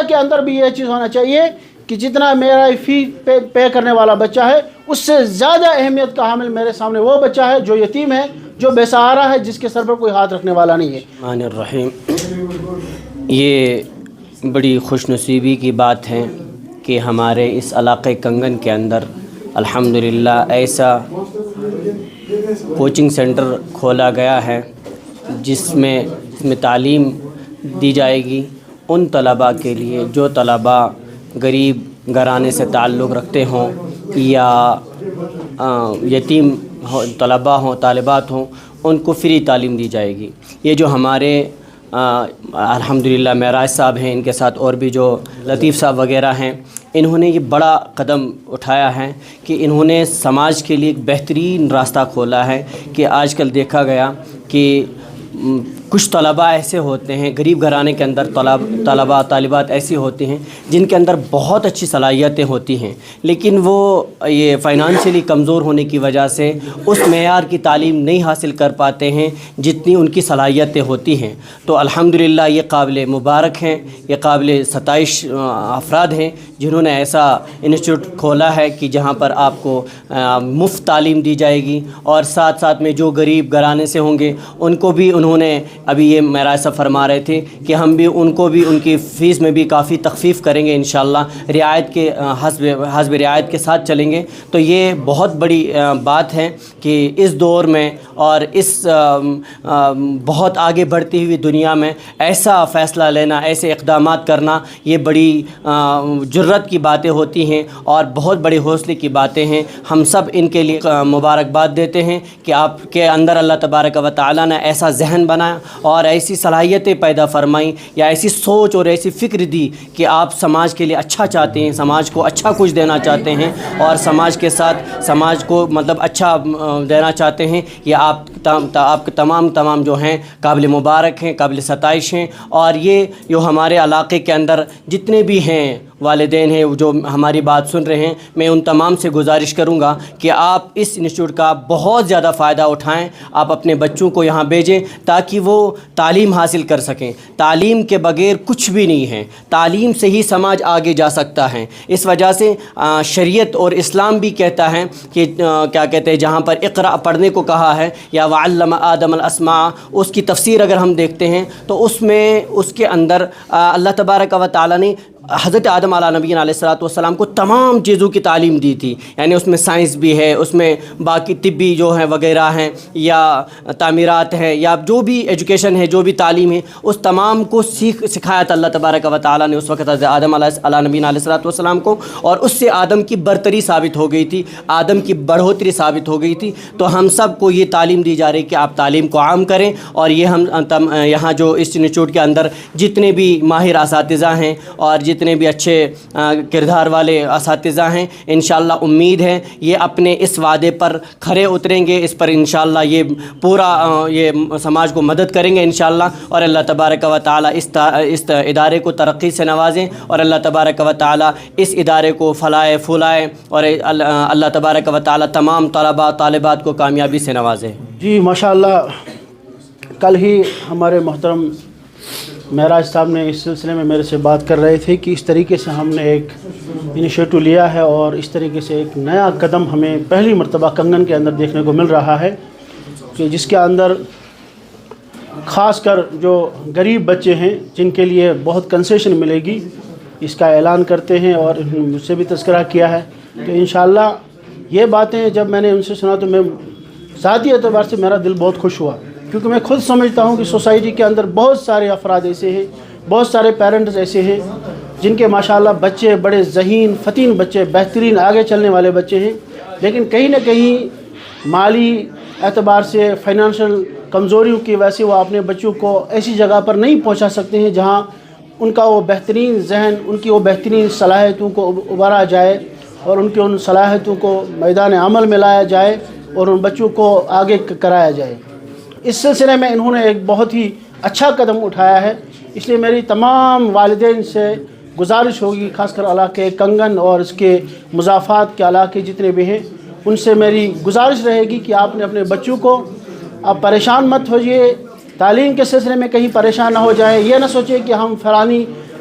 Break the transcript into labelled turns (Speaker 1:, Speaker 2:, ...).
Speaker 1: کے اندر بھی یہ چیز ہونا چاہیے کہ جتنا میرا فی پے کرنے والا بچہ ہے اس سے زیادہ اہمیت کا حامل میرے سامنے وہ بچہ ہے جو یتیم ہے، جو بے سہارا ہے، جس کے سر پر کوئی ہاتھ رکھنے والا نہیں ہے۔
Speaker 2: الرحمن الرحیم، یہ بڑی خوش نصیبی کی بات ہے کہ ہمارے اس علاقے کنگن کے اندر الحمدللہ ایسا کوچنگ سینٹر کھولا گیا ہے جس میں تعلیم دی جائے گی ان طلباء کے لیے جو طلباء غریب گھرانے سے تعلق رکھتے ہوں یا یتیم طلباء ہوں، طالبات ہوں، ان کو فری تعلیم دی جائے گی۔ یہ جو ہمارے الحمدللہ معراج صاحب ہیں، ان کے ساتھ اور بھی جو لطیف صاحب وغیرہ ہیں، انہوں نے یہ بڑا قدم اٹھایا ہے کہ انہوں نے سماج کے لیے ایک بہترین راستہ کھولا ہے کہ آج کل دیکھا گیا کہ کچھ طلباء ایسے ہوتے ہیں غریب گھرانے کے اندر، طلباء طالبات ایسی ہوتی ہیں جن کے اندر بہت اچھی صلاحیتیں ہوتی ہیں، لیکن وہ یہ فائنانشلی کمزور ہونے کی وجہ سے اس معیار کی تعلیم نہیں حاصل کر پاتے ہیں جتنی ان کی صلاحیتیں ہوتی ہیں۔ تو الحمدللہ یہ قابل مبارک ہیں، یہ قابل ستائش افراد ہیں جنہوں نے ایسا انسٹیٹیوٹ کھولا ہے کہ جہاں پر آپ کو مفت تعلیم دی جائے گی، اور ساتھ ساتھ میں جو غریب گھرانے سے ہوں گے ان کو بھی انہوں نے ابھی یہ معراج صاحب فرما رہے تھے کہ ہم بھی ان کو بھی ان کی فیس میں بھی کافی تخفیف کریں گے انشاءاللہ، رعایت کے حسب رعایت کے ساتھ چلیں گے۔ تو یہ بہت بڑی بات ہے کہ اس دور میں اور اس بہت آگے بڑھتی ہوئی دنیا میں ایسا فیصلہ لینا، ایسے اقدامات کرنا، یہ بڑی جرت کی باتیں ہوتی ہیں اور بہت بڑے حوصلے کی باتیں ہیں۔ ہم سب ان کے لیے مبارکباد دیتے ہیں کہ آپ کے اندر اللہ تبارک و تعالیٰ نے ایسا ذہن بنایا اور ایسی صلاحیتیں پیدا فرمائیں یا ایسی سوچ اور ایسی فکر دی کہ آپ سماج کے لیے اچھا چاہتے ہیں، سماج کو اچھا کچھ دینا چاہتے ہیں اور سماج کے ساتھ سماج کو مطلب اچھا دینا چاہتے ہیں۔ یہ آپ کے تمام جو ہیں قابل مبارک ہیں، قابل ستائش ہیں، اور یہ جو ہمارے علاقے کے اندر جتنے بھی ہیں والدین ہیں جو ہماری بات سن رہے ہیں، میں ان تمام سے گزارش کروں گا کہ آپ اس انسٹیٹیوٹ کا بہت زیادہ فائدہ اٹھائیں، آپ اپنے بچوں کو یہاں بھیجیں تاکہ وہ تعلیم حاصل کر سکیں۔ تعلیم کے بغیر کچھ بھی نہیں ہے، تعلیم سے ہی سماج آگے جا سکتا ہے۔ اس وجہ سے شریعت اور اسلام بھی کہتا ہے کہ کیا کہتے ہیں، جہاں پر اقرأ پڑھنے کو کہا ہے یا وعلم آدم الاسماء، اس کی تفسیر اگر ہم دیکھتے ہیں تو اس کے اندر اللہ تبارک و تعالیٰ نے حضرت آدم علیہ نبینا علیہ السلام کو تمام چیزوں کی تعلیم دی تھی، یعنی اس میں سائنس بھی ہے، اس میں باقی طبی جو ہیں وغیرہ ہیں یا تعمیرات ہیں یا جو بھی ایجوکیشن ہے، جو بھی تعلیم ہے، اس تمام کو سکھایا تھا اللہ تبارک و تعالیٰ نے اس وقت حضرت آدم علیہ نبینا علیہ السلام کو، اور اس سے آدم کی برتری ثابت ہو گئی تھی، آدم کی بڑھوتری ثابت ہو گئی تھی۔ تو ہم سب کو یہ تعلیم دی جا رہی کہ آپ تعلیم کو عام کریں، اور یہ ہم یہاں جو اس انسٹیٹیوٹ کے اندر جتنے بھی ماہر اساتذہ ہیں اور جتنے بھی اچھے کردار والے اساتذہ ہیں، انشاءاللہ امید ہے یہ اپنے اس وعدے پر کھرے اتریں گے، اس پر انشاءاللہ یہ پورا یہ سماج کو مدد کریں گے انشاءاللہ، اور اللہ تبارک و تعالیٰ اس ادارے کو ترقی سے نوازیں، اور اللہ تبارک و تعالیٰ اس ادارے کو پھلائے پھولائے، اور اللہ تبارک و تعالیٰ تمام طلباء طالبات کو کامیابی سے نوازے۔
Speaker 1: جی ماشاءاللہ، کل ہی ہمارے محترم معراج صاحب نے اس سلسلے میں میرے سے بات کر رہے تھے کہ اس طریقے سے ہم نے ایک انیشیٹو لیا ہے اور اس طریقے سے ایک نیا قدم ہمیں پہلی مرتبہ کنگن کے اندر دیکھنے کو مل رہا ہے کہ جس کے اندر خاص کر جو غریب بچے ہیں جن کے لیے بہت کنسیشن ملے گی، اس کا اعلان کرتے ہیں، اور مجھ سے بھی تذکرہ کیا ہے۔ تو انشاءاللہ یہ باتیں جب میں نے ان سے سنا تو میں ذاتی اعتبار سے میرا دل بہت خوش ہوا، کیونکہ میں خود سمجھتا ہوں کہ سوسائٹی کے اندر بہت سارے افراد ایسے ہیں، بہت سارے پیرنٹس ایسے ہیں جن کے ماشاءاللہ بچے بڑے ذہین فتین بچے، بہترین آگے چلنے والے بچے ہیں، لیکن کہیں نہ کہیں مالی اعتبار سے فائنانشل کمزوریوں کی وجہ سے وہ اپنے بچوں کو ایسی جگہ پر نہیں پہنچا سکتے ہیں جہاں ان کا وہ بہترین ذہن، ان کی وہ بہترین صلاحیتوں کو ابھارا جائے اور ان کی ان صلاحیتوں کو میدان عمل میں لایا جائے اور ان بچوں کو آگے کرایا جائے۔ اس سلسلے میں انہوں نے ایک بہت ہی اچھا قدم اٹھایا ہے، اس لیے میری تمام والدین سے گزارش ہوگی، خاص کر علاقے کنگن اور اس کے مضافات کے علاقے جتنے بھی ہیں، ان سے میری گزارش رہے گی کہ آپ نے اپنے بچوں کو آپ پریشان مت ہوئیے، تعلیم کے سلسلے میں کہیں پریشان نہ ہو جائے، یہ نہ سوچیں کہ ہم فلانی